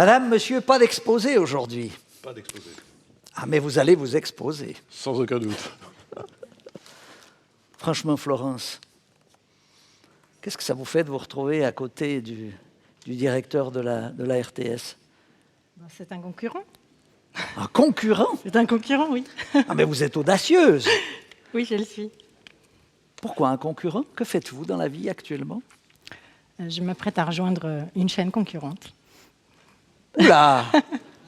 Madame, monsieur, pas d'exposé aujourd'hui. Pas d'exposé. Ah, mais vous allez vous exposer. Sans aucun doute. Franchement, Florence, qu'est-ce que ça vous fait de vous retrouver à côté du directeur de la RTS? C'est un concurrent. Un concurrent? C'est un concurrent, oui. Ah, mais vous êtes audacieuse. Oui, je le suis. Pourquoi un concurrent? Que faites-vous dans la vie actuellement? Je m'apprête à rejoindre une chaîne concurrente. Oula!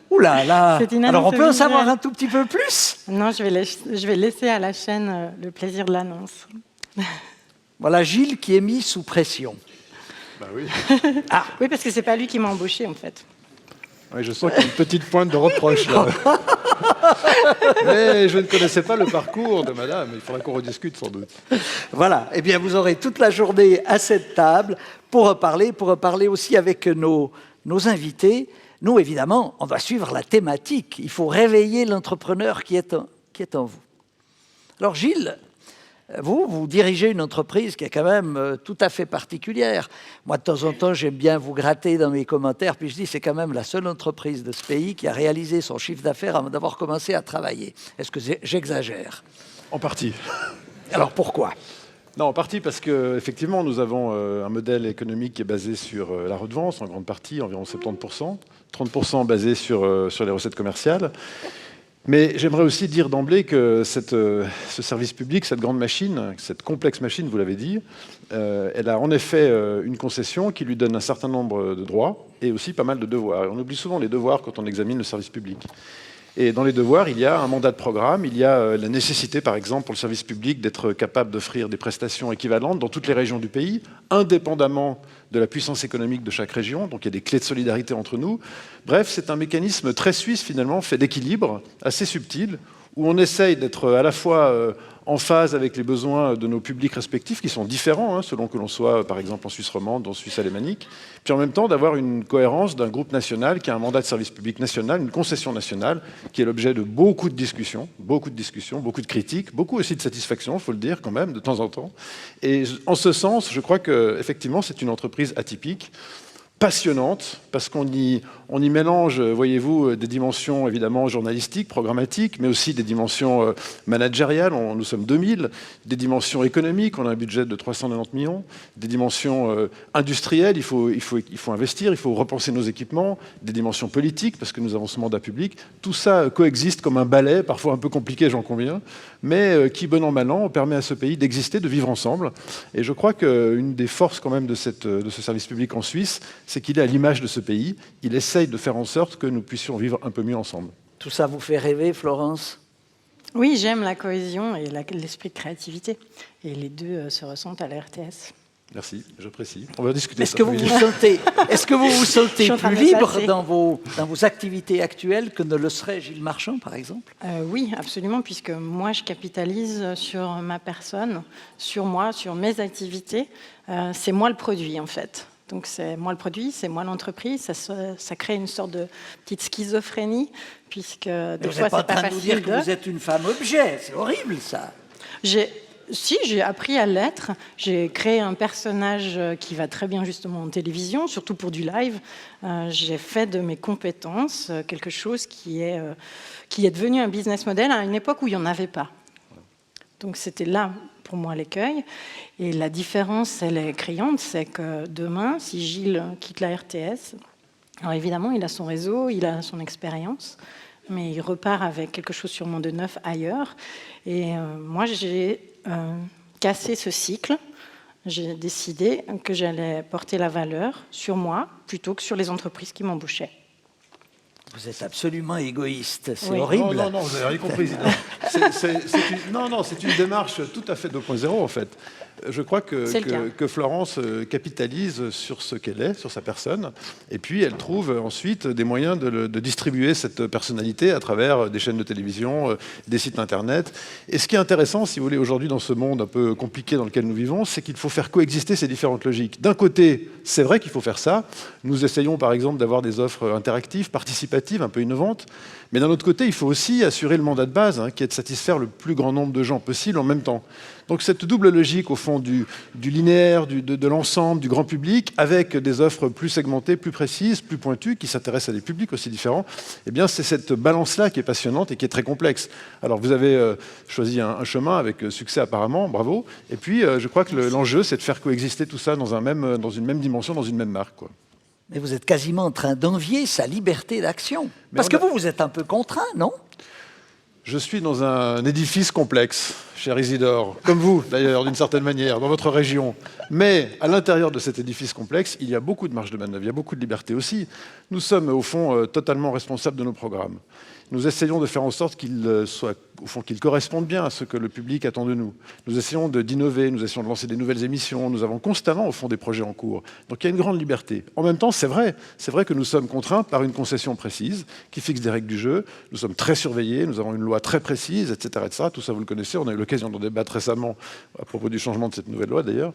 Oula là! C'est une Alors on annonce peut en savoir visuelle. un tout petit peu plus? Non, je vais laisser à la chaîne le plaisir de l'annonce. Voilà Gilles qui est mis sous pression. Bah oui. Oui, parce que c'est pas lui qui m'a embauché, en fait. Oui, je sens qu'il y a une petite pointe de reproche là. Mais je ne connaissais pas le parcours de madame. Il faudra qu'on rediscute sans doute. Voilà, eh bien vous aurez toute la journée à cette table pour reparler aussi avec nos invités. Nous, évidemment, on doit suivre la thématique. Il faut réveiller l'entrepreneur qui est en vous. Alors Gilles, vous dirigez une entreprise qui est quand même tout à fait particulière. Moi, de temps en temps, j'aime bien vous gratter dans mes commentaires, puis je dis c'est quand même la seule entreprise de ce pays qui a réalisé son chiffre d'affaires avant d'avoir commencé à travailler. Est-ce que j'exagère? En partie. Alors pourquoi? Non, en partie parce qu'effectivement, nous avons un modèle économique qui est basé sur la redevance, en grande partie, environ 70%, 30% basé sur les recettes commerciales. Mais j'aimerais aussi dire d'emblée que ce service public, cette grande machine, cette complexe machine, vous l'avez dit, elle a en effet une concession qui lui donne un certain nombre de droits et aussi pas mal de devoirs. Et on oublie souvent les devoirs quand on examine le service public. Et dans les devoirs, il y a un mandat de programme, il y a la nécessité, par exemple, pour le service public d'être capable d'offrir des prestations équivalentes dans toutes les régions du pays, indépendamment de la puissance économique de chaque région. Donc il y a des clés de solidarité entre nous. Bref, c'est un mécanisme très suisse, finalement, fait d'équilibre, assez subtil, où on essaye d'être à la fois en phase avec les besoins de nos publics respectifs, qui sont différents, selon que l'on soit, par exemple, en Suisse romande, en Suisse alémanique, puis en même temps d'avoir une cohérence d'un groupe national qui a un mandat de service public national, une concession nationale, qui est l'objet de beaucoup de discussions, beaucoup de critiques, beaucoup aussi de satisfaction, il faut le dire quand même, de temps en temps. Et en ce sens, je crois qu'effectivement, c'est une entreprise atypique, passionnante, parce qu'on y mélange, voyez-vous, des dimensions évidemment journalistiques, programmatiques, mais aussi des dimensions managériales, nous sommes 2000, des dimensions économiques, on a un budget de 390 millions, des dimensions industrielles, il faut investir, il faut repenser nos équipements, des dimensions politiques, parce que nous avons ce mandat public, tout ça coexiste comme un balai, parfois un peu compliqué, j'en conviens, mais qui, bon an, mal an, permet à ce pays d'exister, de vivre ensemble. Et je crois qu'une des forces quand même de ce service public en Suisse, c'est qu'il est à l'image de ce pays. Il essaye de faire en sorte que nous puissions vivre un peu mieux ensemble. Tout ça vous fait rêver, Florence? Oui, j'aime la cohésion et l'esprit de créativité. Et les deux se ressentent à la RTS. Merci, je précise. On va discuter Est-ce ça. que vous vous sentez Je suis en train plus de me libre passer. dans vos activités actuelles que ne le serait Gilles Marchand, par exemple? Oui, absolument, puisque moi, je capitalise sur ma personne, sur moi, sur mes activités. C'est moi le produit, en fait. Donc c'est moi le produit, c'est moi l'entreprise. Ça crée une sorte de petite schizophrénie, puisque des Vous fois, n'êtes pas en c'est pas train de nous facile dire que vous êtes une femme objet. C'est horrible, ça. Si, j'ai appris à l'être. J'ai créé un personnage qui va très bien justement en télévision, surtout pour du live. J'ai fait de mes compétences quelque chose qui est devenu un business model à une époque où il n'y en avait pas. Donc c'était là, pour moi, l'écueil. Et la différence, elle est criante, c'est que demain, si Gilles quitte la RTS, alors évidemment, il a son réseau, il a son expérience, mais il repart avec quelque chose sûrement de neuf ailleurs. Et moi, j'ai cassé ce cycle. J'ai décidé que j'allais porter la valeur sur moi plutôt que sur les entreprises qui m'embauchaient. Vous êtes absolument égoïste. C'est Oui. horrible. Non, vous avez rien compris. C'est une démarche tout à fait 2.0 en fait. Je crois que Florence capitalise sur ce qu'elle est, sur sa personne, et puis elle trouve ensuite des moyens de distribuer cette personnalité à travers des chaînes de télévision, des sites internet. Et ce qui est intéressant, si vous voulez, aujourd'hui dans ce monde un peu compliqué dans lequel nous vivons, c'est qu'il faut faire coexister ces différentes logiques. D'un côté, c'est vrai qu'il faut faire ça. Nous essayons par exemple d'avoir des offres interactives, participatives, créative, un peu innovante. Mais d'un autre côté, il faut aussi assurer le mandat de base, hein, qui est de satisfaire le plus grand nombre de gens possible en même temps. Donc cette double logique, au fond, du linéaire, de l'ensemble, du grand public, avec des offres plus segmentées, plus précises, plus pointues, qui s'intéressent à des publics aussi différents, eh bien c'est cette balance-là qui est passionnante et qui est très complexe. Alors vous avez choisi un chemin avec succès apparemment, bravo. Et puis je crois que l'enjeu, c'est de faire coexister tout ça dans une même dimension, dans une même marque, quoi. Mais vous êtes quasiment en train d'envier sa liberté d'action. Parce que vous êtes un peu contraint, non? Je suis dans un édifice complexe, cher Isidore, comme vous d'ailleurs, d'une certaine manière, dans votre région. Mais à l'intérieur de cet édifice complexe, il y a beaucoup de marge de manœuvre, il y a beaucoup de liberté aussi. Nous sommes au fond totalement responsables de nos programmes. Nous essayons de faire en sorte qu'ils correspondent bien à ce que le public attend de nous. Nous essayons d'innover, nous essayons de lancer des nouvelles émissions. Nous avons constamment, au fond, des projets en cours. Donc il y a une grande liberté. En même temps, c'est vrai que nous sommes contraints par une concession précise qui fixe des règles du jeu. Nous sommes très surveillés, nous avons une loi très précise, etc., etc. Tout ça, vous le connaissez. On a eu l'occasion d'en débattre récemment à propos du changement de cette nouvelle loi, d'ailleurs.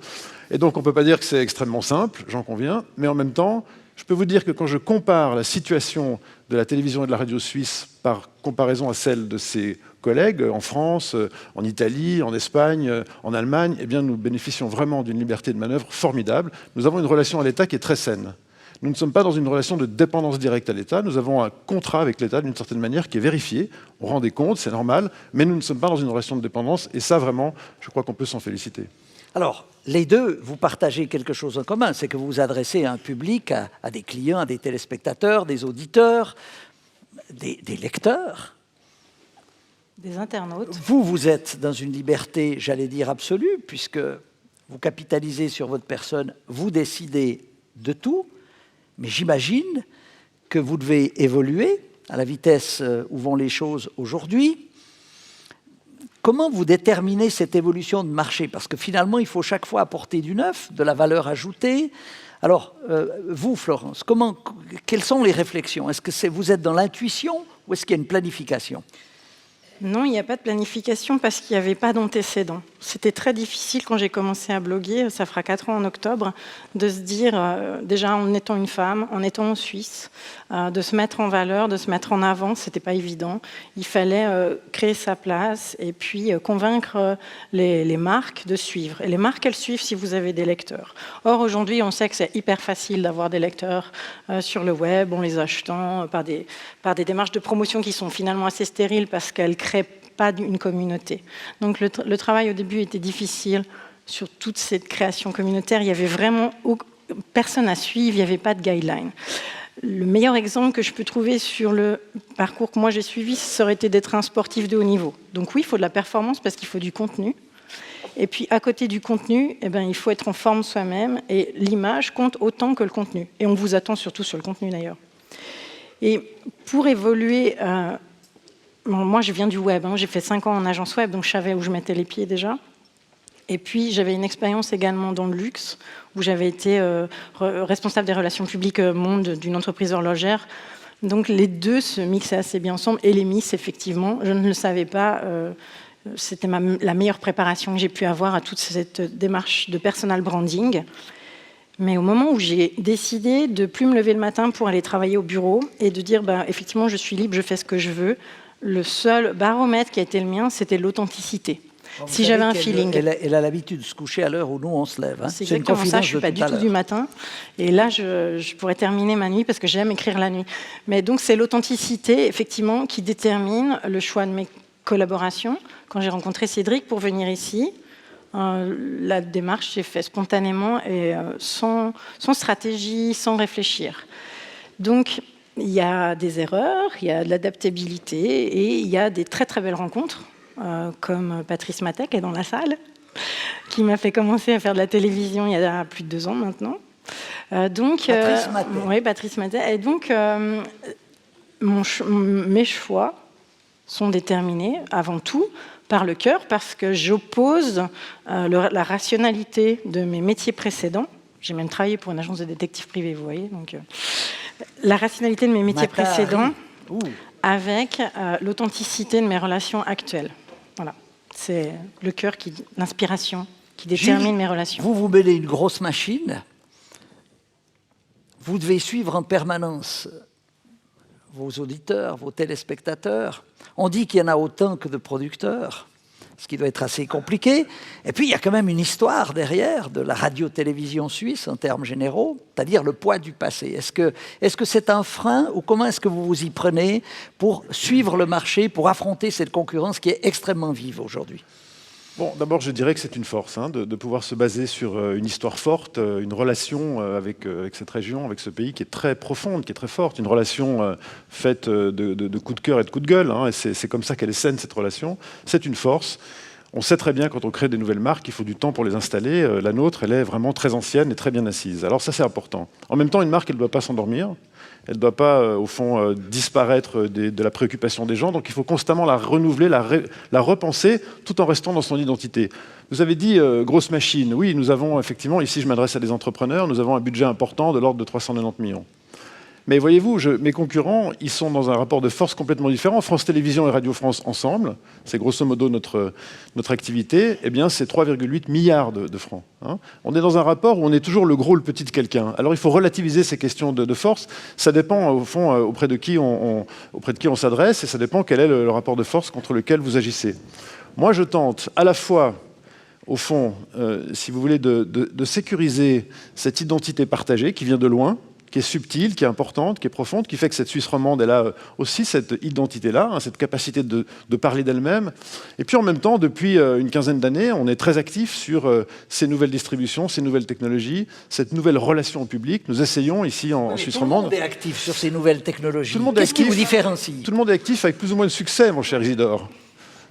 Et donc, on ne peut pas dire que c'est extrêmement simple, j'en conviens. Mais en même temps, je peux vous dire que quand je compare la situation de la télévision et de la radio suisse par comparaison à celle de ses collègues en France, en Italie, en Espagne, en Allemagne, eh bien nous bénéficions vraiment d'une liberté de manœuvre formidable. Nous avons une relation à l'État qui est très saine. Nous ne sommes pas dans une relation de dépendance directe à l'État. Nous avons un contrat avec l'État d'une certaine manière qui est vérifié. On rend des comptes, c'est normal, mais nous ne sommes pas dans une relation de dépendance. Et ça, vraiment, je crois qu'on peut s'en féliciter. Alors, les deux, vous partagez quelque chose en commun, c'est que vous vous adressez à un public, à des clients, à des téléspectateurs, des auditeurs, des lecteurs. Des internautes. Vous êtes dans une liberté, j'allais dire, absolue, puisque vous capitalisez sur votre personne, vous décidez de tout, mais j'imagine que vous devez évoluer à la vitesse où vont les choses aujourd'hui. Comment vous déterminez cette évolution de marché? Parce que finalement, il faut chaque fois apporter du neuf, de la valeur ajoutée. Alors, vous, Florence, quelles sont les réflexions? Est-ce que vous êtes dans l'intuition ou est-ce qu'il y a une planification? Non, il n'y a pas de planification parce qu'il n'y avait pas d'antécédent. C'était très difficile quand j'ai commencé à bloguer, ça fera 4 ans en octobre, de se dire, déjà en étant une femme, en étant en Suisse, de se mettre en valeur, de se mettre en avant, c'était pas évident. Il fallait créer sa place et puis convaincre les marques de suivre. Et les marques, elles suivent si vous avez des lecteurs. Or, aujourd'hui, on sait que c'est hyper facile d'avoir des lecteurs sur le web, en les achetant par des démarches de promotion qui sont finalement assez stériles parce qu'elles créent pas une communauté. Donc le travail au début était difficile sur toute cette création communautaire. Il y avait vraiment personne à suivre, il n'y avait pas de guideline. Le meilleur exemple que je peux trouver sur le parcours que moi j'ai suivi, ça aurait été d'être un sportif de haut niveau. Donc oui, il faut de la performance parce qu'il faut du contenu. Et puis à côté du contenu, eh ben, il faut être en forme soi-même et l'image compte autant que le contenu. Et on vous attend surtout sur le contenu d'ailleurs. Et pour évoluer... moi, je viens du web. J'ai fait 5 ans en agence web, donc je savais où je mettais les pieds déjà. Et puis, j'avais une expérience également dans le luxe, où j'avais été responsable des relations publiques monde d'une entreprise horlogère. Donc, les deux se mixaient assez bien ensemble. Et les Miss, effectivement, je ne le savais pas. C'était la meilleure préparation que j'ai pu avoir à toute cette démarche de personal branding. Mais au moment où j'ai décidé de ne plus me lever le matin pour aller travailler au bureau et de dire, effectivement, je suis libre, je fais ce que je veux, le seul baromètre qui a été le mien, c'était l'authenticité. Si j'avais un feeling. Elle a l'habitude de se coucher à l'heure où nous, on se lève. C'est exactement ça, je ne suis pas du tout du matin. Et là, je pourrais terminer ma nuit parce que j'aime écrire la nuit. Mais donc, c'est l'authenticité, effectivement, qui détermine le choix de mes collaborations. Quand j'ai rencontré Cédric pour venir ici, la démarche s'est faite spontanément et sans stratégie, sans réfléchir. Donc, il y a des erreurs, il y a de l'adaptabilité et il y a des très très belles rencontres, comme Patrice Matet qui est dans la salle, qui m'a fait commencer à faire de la télévision il y a plus de 2 ans maintenant. Patrice Matet. Oui, Patrice Matet. Et donc, mes choix sont déterminés avant tout par le cœur, parce que j'oppose la rationalité de mes métiers précédents. J'ai même travaillé pour une agence de détectives privés, vous voyez. Donc, la rationalité de mes métiers précédents avec l'authenticité de mes relations actuelles. Voilà. C'est le cœur, l'inspiration qui détermine mes relations. Vous mêlez une grosse machine. Vous devez suivre en permanence vos auditeurs, vos téléspectateurs. On dit qu'il y en a autant que de producteurs, ce qui doit être assez compliqué. Et puis, il y a quand même une histoire derrière de la radio-télévision suisse, en termes généraux, c'est-à-dire le poids du passé. Est-ce que c'est un frein ou comment est-ce que vous vous y prenez pour suivre le marché, pour affronter cette concurrence qui est extrêmement vive aujourd'hui ? Bon, d'abord, je dirais que c'est une force de pouvoir se baser sur une histoire forte, une relation avec cette région, avec ce pays qui est très profonde, qui est très forte, une relation faite de coups de cœur et de coups de gueule. Et c'est comme ça qu'elle est saine, cette relation. C'est une force. On sait très bien, quand on crée des nouvelles marques, il faut du temps pour les installer. La nôtre, elle est vraiment très ancienne et très bien assise. Alors ça, c'est important. En même temps, une marque, elle ne doit pas s'endormir. Elle ne doit pas, au fond, disparaître de la préoccupation des gens. Donc il faut constamment la renouveler, la repenser, tout en restant dans son identité. Vous avez dit grosse machine. Oui, nous avons effectivement, ici je m'adresse à des entrepreneurs, nous avons un budget important de l'ordre de 390 millions. Mais voyez-vous, mes concurrents, ils sont dans un rapport de force complètement différent. France Télévisions et Radio France ensemble, c'est grosso modo notre activité, eh bien c'est 3,8 milliards de francs. On est dans un rapport où on est toujours le gros, le petit de quelqu'un. Alors il faut relativiser ces questions de force. Ça dépend au fond auprès de qui on s'adresse et ça dépend quel est le rapport de force contre lequel vous agissez. Moi je tente à la fois, au fond, si vous voulez, de sécuriser cette identité partagée qui vient de loin, qui est subtile, qui est importante, qui est profonde, qui fait que cette Suisse romande, elle a aussi cette identité-là, cette capacité de parler d'elle-même. Et puis en même temps, depuis une quinzaine d'années, on est très actif sur ces nouvelles distributions, ces nouvelles technologies, cette nouvelle relation au public. Nous essayons ici en Suisse romande... Tout le monde est actif sur ces nouvelles technologies. Qu'est-ce qui vous différencie ? Tout le monde est actif avec plus ou moins de succès, mon cher Isidore.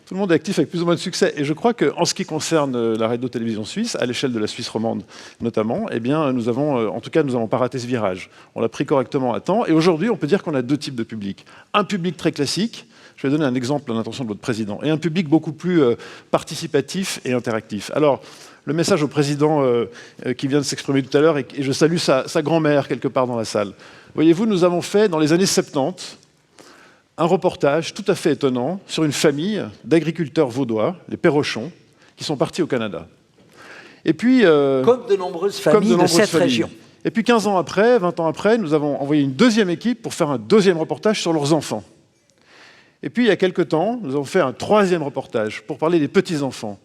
Tout le monde est actif avec plus ou moins de succès. Et je crois qu'en ce qui concerne la radio-télévision suisse, à l'échelle de la Suisse romande notamment, eh bien, nous n'avons pas raté ce virage. On l'a pris correctement à temps. Et aujourd'hui, on peut dire qu'on a deux types de public. Un public très classique, je vais donner un exemple à l'intention de votre président, et un public beaucoup plus participatif et interactif. Alors, le message au président qui vient de s'exprimer tout à l'heure, et je salue sa grand-mère quelque part dans la salle. Voyez-vous, nous avons fait, dans les années 70, un reportage tout à fait étonnant sur une famille d'agriculteurs vaudois, les Perrochons, qui sont partis au Canada. Et puis, comme de nombreuses familles de cette région. Et puis 15 ans après, 20 ans après, nous avons envoyé une deuxième équipe pour faire un deuxième reportage sur leurs enfants. Et puis il y a quelque temps, nous avons fait un troisième reportage pour parler des petits-enfants.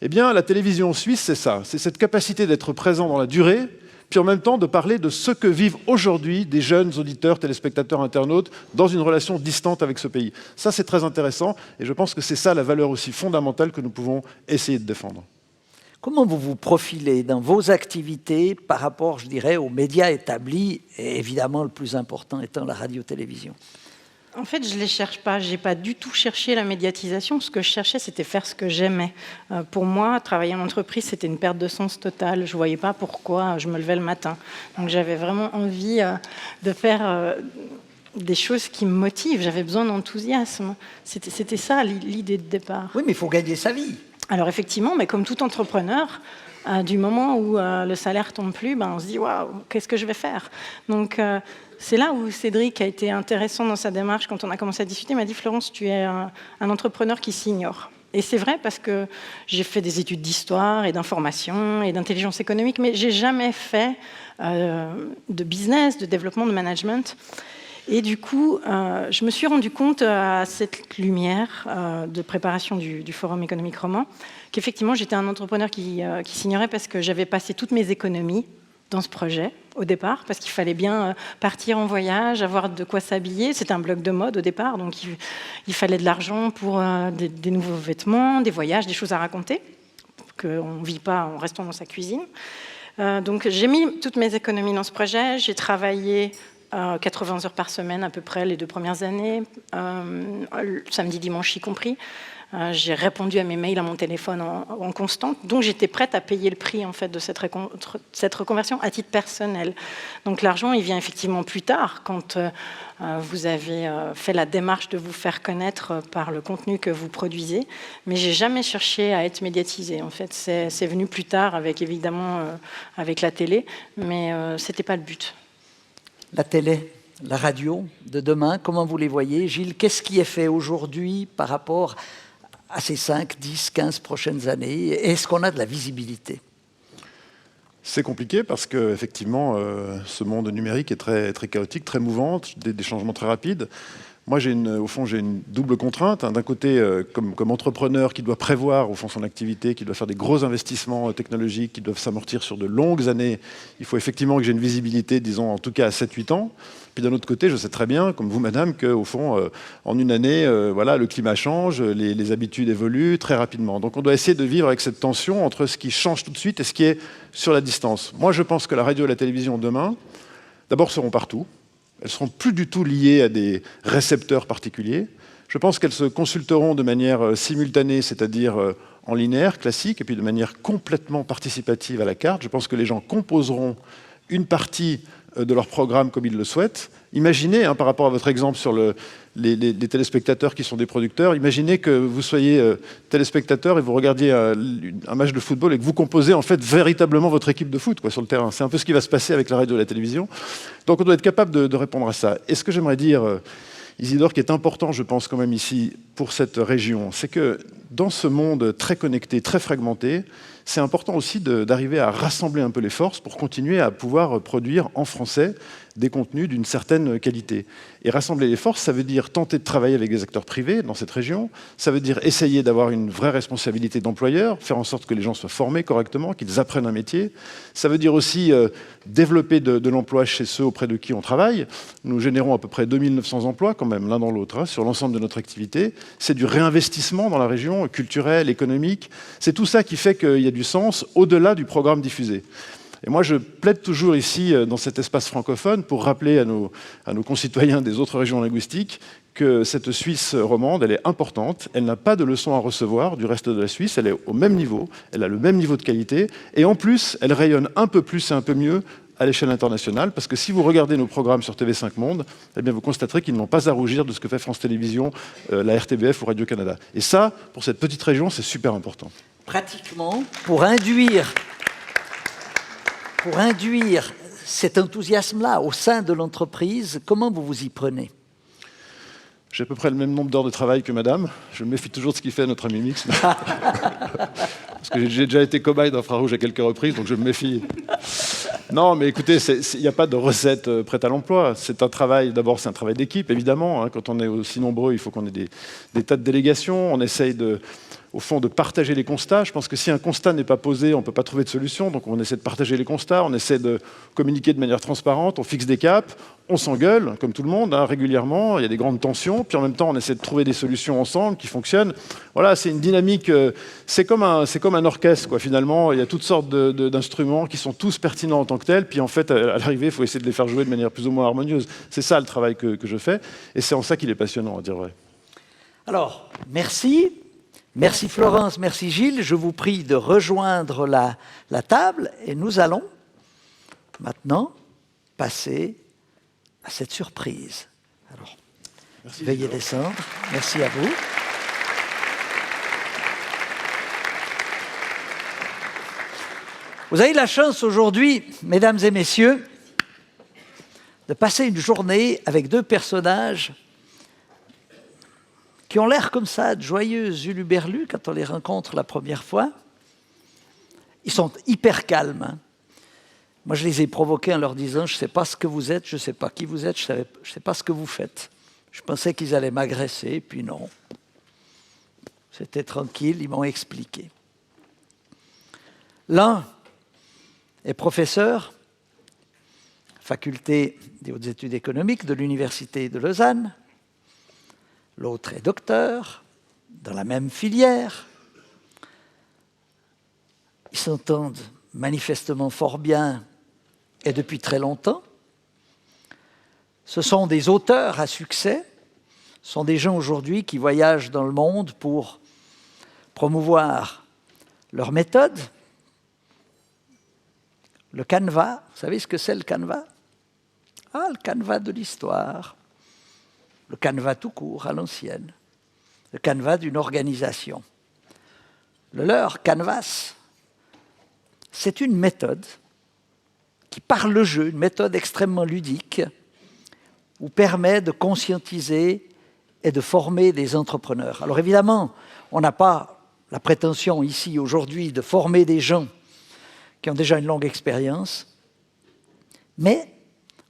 Eh bien, la télévision suisse, c'est ça, c'est cette capacité d'être présent dans la durée, puis en même temps de parler de ce que vivent aujourd'hui des jeunes auditeurs, téléspectateurs, internautes, dans une relation distante avec ce pays. Ça, c'est très intéressant, et je pense que c'est ça la valeur aussi fondamentale que nous pouvons essayer de défendre. Comment vous vous profilez dans vos activités par rapport, je dirais, aux médias établis, et évidemment le plus important étant la radio-télévision ? En fait, je ne les cherche pas. Je n'ai pas du tout cherché la médiatisation. Ce que je cherchais, c'était faire ce que j'aimais. Pour moi, travailler en entreprise, c'était une perte de sens totale. Je ne voyais pas pourquoi je me levais le matin. Donc j'avais vraiment envie de faire des choses qui me motivent. J'avais besoin d'enthousiasme. C'était ça l'idée de départ. Oui, mais il faut gagner sa vie. Alors effectivement, mais comme tout entrepreneur, du moment où le salaire tombe plus, on se dit « Waouh, qu'est-ce que je vais faire ?» Donc c'est là où Cédric a été intéressant dans sa démarche. Quand on a commencé à discuter, il m'a dit « Florence, tu es un entrepreneur qui s'ignore. » Et c'est vrai parce que j'ai fait des études d'histoire et d'information et d'intelligence économique, mais j'ai jamais fait de business, de développement, de management. Et du coup, je me suis rendu compte à cette lumière de préparation du Forum économique roman qu'effectivement, j'étais un entrepreneur qui s'ignorait parce que j'avais passé toutes mes économies dans ce projet au départ, parce qu'il fallait bien partir en voyage, avoir de quoi s'habiller. C'était un blog de mode au départ, donc il fallait de l'argent pour des nouveaux vêtements, des voyages, des choses à raconter, qu'on ne vit pas en restant dans sa cuisine. Donc j'ai mis toutes mes économies dans ce projet, j'ai travaillé 80 heures par semaine à peu près les 2 premières années, samedi, dimanche y compris. J'ai répondu à mes mails, à mon téléphone en constante, donc j'étais prête à payer le prix en fait, de cette reconversion à titre personnel. Donc l'argent, il vient effectivement plus tard, quand vous avez fait la démarche de vous faire connaître par le contenu que vous produisez, mais j'ai jamais cherché à être médiatisée. En fait, c'est venu plus tard, évidemment avec la télé, mais c'était pas le but. La télé, la radio de demain, comment vous les voyez ? Gilles, qu'est-ce qui est fait aujourd'hui par rapport à ces 5, 10, 15 prochaines années ? Est-ce qu'on a de la visibilité ? C'est compliqué parce que effectivement, ce monde numérique est très, très chaotique, très mouvant, des changements très rapides. Moi, au fond, j'ai une double contrainte. D'un côté, comme entrepreneur qui doit prévoir au fond son activité, qui doit faire des gros investissements technologiques, qui doivent s'amortir sur de longues années, il faut effectivement que j'ai une visibilité, disons, en tout cas à 7-8 ans. Puis d'un autre côté, je sais très bien, comme vous, madame, qu'au fond, en une année, voilà, le climat change, les habitudes évoluent très rapidement. Donc on doit essayer de vivre avec cette tension entre ce qui change tout de suite et ce qui est sur la distance. Moi, je pense que la radio et la télévision, demain, d'abord seront partout. Elles ne seront plus du tout liées à des récepteurs particuliers. Je pense qu'elles se consulteront de manière simultanée, c'est-à-dire en linéaire, classique, et puis de manière complètement participative à la carte. Je pense que les gens composeront une partie de leur programme comme ils le souhaitent. Imaginez, par rapport à votre exemple sur les téléspectateurs qui sont des producteurs, imaginez que vous soyez téléspectateur et vous regardiez un match de football et que vous composez en fait véritablement votre équipe de foot sur le terrain. C'est un peu ce qui va se passer avec la radio et la télévision. Donc on doit être capable de répondre à ça. Et ce que j'aimerais dire, Isidore, qui est important, je pense quand même ici pour cette région, c'est que dans ce monde très connecté, très fragmenté, c'est important aussi d'arriver à rassembler un peu les forces pour continuer à pouvoir produire en français des contenus d'une certaine qualité. Et rassembler les forces, ça veut dire tenter de travailler avec des acteurs privés dans cette région, ça veut dire essayer d'avoir une vraie responsabilité d'employeur, faire en sorte que les gens soient formés correctement, qu'ils apprennent un métier. Ça veut dire aussi développer de l'emploi chez ceux auprès de qui on travaille. Nous générons à peu près 2900 emplois quand même, l'un dans l'autre, sur l'ensemble de notre activité. C'est du réinvestissement dans la région, culturel, économique. C'est tout ça qui fait qu'il y a du sens au-delà du programme diffusé. Et moi, je plaide toujours ici, dans cet espace francophone, pour rappeler à nos concitoyens des autres régions linguistiques que cette Suisse romande, elle est importante, elle n'a pas de leçons à recevoir du reste de la Suisse, elle est au même niveau, elle a le même niveau de qualité, et en plus, elle rayonne un peu plus et un peu mieux à l'échelle internationale, parce que si vous regardez nos programmes sur TV5 Monde, eh bien vous constaterez qu'ils n'ont pas à rougir de ce que fait France Télévisions, la RTBF ou Radio-Canada. Et ça, pour cette petite région, c'est super important. Pratiquement, pour induire cet enthousiasme-là au sein de l'entreprise, comment vous vous y prenez? J'ai à peu près le même nombre d'heures de travail que madame. Je me méfie toujours de ce qu'il fait notre ami Mix. Parce que j'ai déjà été cobaye d'Infrarouge à quelques reprises, donc je me méfie. Non, mais écoutez, il n'y a pas de recette prête à l'emploi. C'est un travail, d'abord, c'est un travail d'équipe, évidemment. Quand on est aussi nombreux, il faut qu'on ait des tas de délégations. On essaye au fond, de partager les constats. Je pense que si un constat n'est pas posé, on ne peut pas trouver de solution. Donc on essaie de partager les constats, on essaie de communiquer de manière transparente, on fixe des caps, on s'engueule, comme tout le monde, régulièrement. Il y a des grandes tensions. Puis en même temps, on essaie de trouver des solutions ensemble qui fonctionnent. Voilà, c'est une dynamique. C'est comme un orchestre, quoi, finalement. Il y a toutes sortes d'instruments qui sont tous pertinents en tant que tels. Puis en fait, à l'arrivée, il faut essayer de les faire jouer de manière plus ou moins harmonieuse. C'est ça le travail que je fais. Et c'est en ça qu'il est passionnant, à dire vrai. Alors, merci. Merci Florence, merci Gilles. Je vous prie de rejoindre la table et nous allons maintenant passer à cette surprise. Alors, merci, veuillez descendre. Merci à vous. Vous avez la chance aujourd'hui, mesdames et messieurs, de passer une journée avec deux personnages qui ont l'air comme ça, de joyeux huluberlus quand on les rencontre la première fois. Ils sont hyper calmes. Moi, je les ai provoqués en leur disant « Je ne sais pas ce que vous êtes, je ne sais pas qui vous êtes, je ne sais pas ce que vous faites. » Je pensais qu'ils allaient m'agresser, puis non. C'était tranquille, ils m'ont expliqué. L'un est professeur, faculté des hautes études économiques de l'Université de Lausanne. L'autre est docteur, dans la même filière. Ils s'entendent manifestement fort bien et depuis très longtemps. Ce sont des auteurs à succès. Ce sont des gens aujourd'hui qui voyagent dans le monde pour promouvoir leur méthode. Le Canva, vous savez ce que c'est le Canva? Ah, le Canva de l'histoire. Le Canva tout court, à l'ancienne. Le Canva d'une organisation. Le leur, Canvas, c'est une méthode qui, par le jeu, une méthode extrêmement ludique, vous permet de conscientiser et de former des entrepreneurs. Alors évidemment, on n'a pas la prétention ici, aujourd'hui, de former des gens qui ont déjà une longue expérience. Mais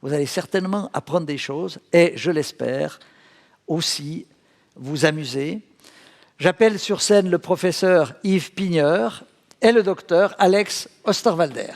vous allez certainement apprendre des choses et, je l'espère, aussi vous amuser. J'appelle sur scène le professeur Yves Pigneur et le docteur Alex Osterwalder.